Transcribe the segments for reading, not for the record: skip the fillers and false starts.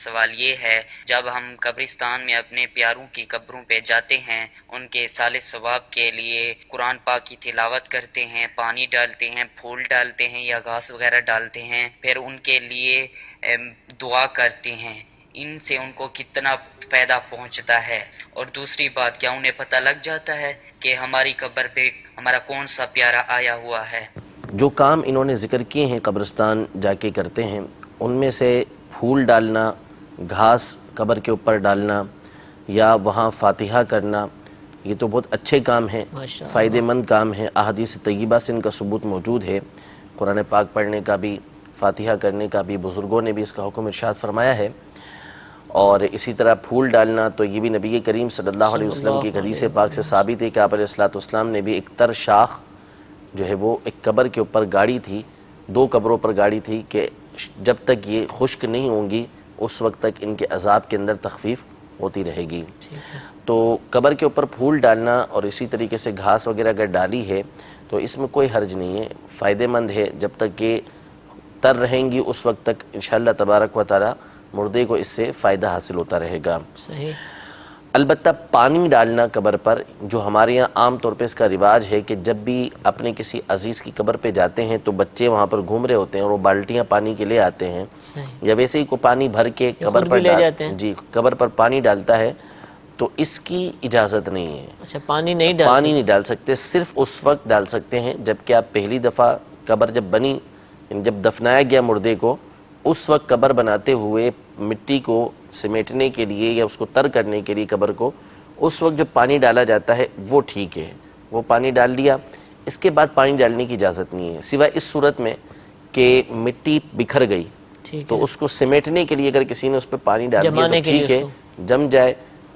سوال یہ ہے، جب ہم قبرستان میں اپنے پیاروں کی قبروں پہ جاتے ہیں، ان کے صالح ثواب کے لیے قرآن پاک کی تلاوت کرتے ہیں، پانی ڈالتے ہیں، پھول ڈالتے ہیں یا گھاس وغیرہ ڈالتے ہیں، پھر ان کے لیے دعا کرتے ہیں، ان سے ان کو کتنا فائدہ پہنچتا ہے؟ اور دوسری بات، کیا انہیں پتہ لگ جاتا ہے کہ ہماری قبر پہ ہمارا کون سا پیارا آیا ہوا ہے؟ جو کام انہوں نے ذکر کیے ہیں قبرستان جا کے کرتے ہیں، ان میں سے پھول ڈالنا، گھاس قبر کے اوپر ڈالنا یا وہاں فاتحہ کرنا، یہ تو بہت اچھے کام ہیں، فائدہ مند کام ہیں۔ احادیث طیبہ سے ان کا ثبوت موجود ہے، قرآن پاک پڑھنے کا بھی، فاتحہ کرنے کا بھی، بزرگوں نے بھی اس کا حکم ارشاد فرمایا ہے۔ اور اسی طرح پھول ڈالنا تو یہ بھی نبی کریم صلی اللہ علیہ وسلم کی حدیث پاک سے ثابت ہے کہ آپ علیہ السلام نے بھی ایک تر شاخ جو ہے وہ ایک قبر کے اوپر گاڑی تھی، 2 قبروں پر گاڑی تھی کہ جب تک یہ خشک نہیں ہوں گی اس وقت تک ان کے عذاب کے اندر تخفیف ہوتی رہے گی۔ تو قبر کے اوپر پھول ڈالنا اور اسی طریقے سے گھاس وغیرہ اگر ڈالی ہے تو اس میں کوئی حرج نہیں ہے، فائدہ مند ہے، جب تک کہ تر رہیں گی اس وقت تک انشاءاللہ تبارک و تعالی مردے کو اس سے فائدہ حاصل ہوتا رہے گا۔ صحیح۔ البتہ پانی ڈالنا قبر پر، جو ہمارے یہاں عام طور پہ اس کا رواج ہے کہ جب بھی اپنے کسی عزیز کی قبر پہ جاتے ہیں تو بچے وہاں پر گھوم رہے ہوتے ہیں اور وہ بالٹیاں پانی کے لے آتے ہیں، یا ویسے ہی کو پانی بھر کے قبر پر قبر پر پانی ڈالتا ہے، تو اس کی اجازت نہیں ہے۔ اچھا، پانی نہیں ڈال سکتے، صرف اس وقت ڈال سکتے ہیں جب کہ آپ پہلی دفعہ قبر جب بنی، جب دفنایا گیا مردے کو، اس وقت قبر بناتے ہوئے مٹی کو سمیٹنے کے لیے یا اس کو تر کرنے کے لیے قبر کو، اس وقت جو پانی ڈالا جاتا ہے وہ ٹھیک ہے، وہ پانی ڈال دیا، اس کے بعد پانی ڈالنے کی اجازت نہیں ہے، سوائے اس صورت میں کہ مٹی بکھر گئی تو اس کو سمیٹنے کے لیے اگر کسی نے اس پہ پانی ڈال دیا تو ٹھیک ہے، جم جائے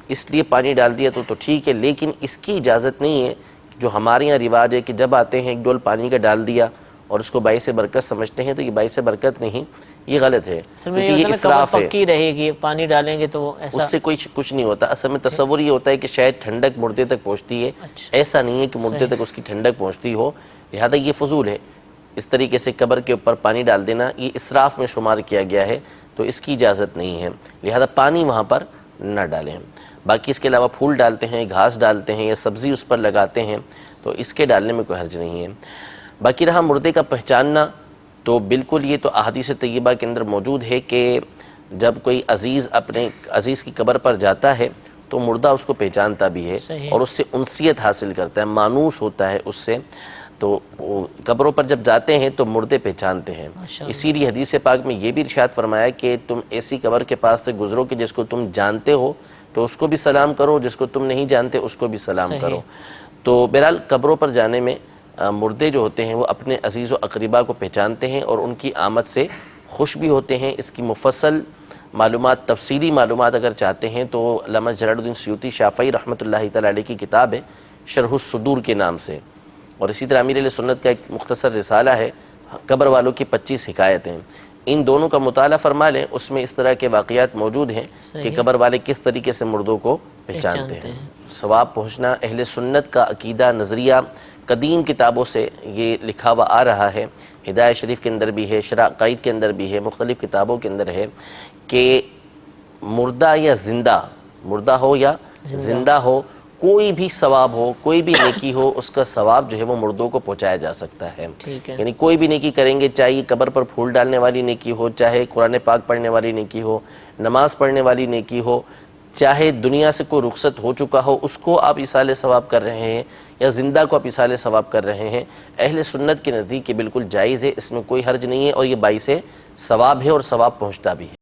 اس لیے پانی ڈال دیا تو ٹھیک ہے، لیکن اس کی اجازت نہیں ہے۔ جو ہمارے یہاں رواج ہے کہ جب آتے ہیں ایک ڈول پانی کا ڈال دیا اور اس کو باعث برکت سمجھتے ہیں، تو یہ باعث برکت نہیں، یہ غلط ہے، کیونکہ یہ اسراف ہے۔ پکی رہے گی، پانی ڈالیں گے تو اس سے کچھ نہیں ہوتا۔ اصل میں تصور یہ ہوتا ہے کہ شاید ٹھنڈک مردے تک پہنچتی ہے، ایسا نہیں ہے کہ مردے تک اس کی ٹھنڈک پہنچتی ہو، لہذا یہ فضول ہے۔ اس طریقے سے قبر کے اوپر پانی ڈال دینا یہ اسراف میں شمار کیا گیا ہے، تو اس کی اجازت نہیں ہے، لہذا پانی وہاں پر نہ ڈالیں۔ باقی اس کے علاوہ پھول ڈالتے ہیں، گھاس ڈالتے ہیں یا سبزی اس پر لگاتے ہیں تو اس کے ڈالنے میں کوئی حرج نہیں ہے۔ باقی رہا مردے کا پہچاننا، تو بالکل یہ تو احادیث طیبہ کے اندر موجود ہے کہ جب کوئی عزیز اپنے عزیز کی قبر پر جاتا ہے تو مردہ اس کو پہچانتا بھی ہے اور اس سے انسیت حاصل کرتا ہے، مانوس ہوتا ہے اس سے۔ تو قبروں پر جب جاتے ہیں تو مردے پہچانتے ہیں، اسی لیے حدیث پاک میں یہ بھی ارشاد فرمایا کہ تم ایسی قبر کے پاس سے گزرو کہ جس کو تم جانتے ہو تو اس کو بھی سلام کرو، جس کو تم نہیں جانتے اس کو بھی سلام کرو۔ تو بہرحال قبروں پر جانے میں مردے جو ہوتے ہیں وہ اپنے عزیز و اقربا کو پہچانتے ہیں اور ان کی آمد سے خوش بھی ہوتے ہیں۔ اس کی مفصل معلومات، تفصیلی معلومات اگر چاہتے ہیں تو علامہ جلال الدین سیوطی شافعی رحمۃ اللہ تعالی علیہ کی کتاب ہے شرح الصدور کے نام سے، اور اسی طرح امیر اہل سنت کا ایک مختصر رسالہ ہے قبر والوں کی 25 حکایتیں، ان دونوں کا مطالعہ فرما لیں، اس میں اس طرح کے واقعات موجود ہیں کہ قبر والے کس طریقے سے مردوں کو پہچانتے ہیں۔ ثواب پہنچنا اہل سنت کا عقیدہ، نظریہ قدیم کتابوں سے یہ لکھا ہوا آ رہا ہے، ہدایہ شریف کے اندر بھی ہے، شرح عقائد کے اندر بھی ہے، مختلف کتابوں کے اندر ہے کہ مردہ یا زندہ، مردہ ہو یا زندہ ہو، کوئی بھی ثواب ہو، کوئی بھی نیکی ہو، اس کا ثواب جو ہے وہ مردوں کو پہنچایا جا سکتا ہے۔ یعنی کوئی بھی نیکی کریں گے، چاہے قبر پر پھول ڈالنے والی نیکی ہو، چاہے قرآن پاک پڑھنے والی نیکی ہو، نماز پڑھنے والی نیکی ہو، چاہے دنیا سے کوئی رخصت ہو چکا ہو اس کو آپ ایصال ثواب کر رہے ہیں یا زندہ کو آپ ایصال ثواب کر رہے ہیں، اہل سنت کے نزدیک یہ بالکل جائز ہے، اس میں کوئی حرج نہیں ہے اور یہ باعث ثواب ہے اور ثواب پہنچتا بھی ہے۔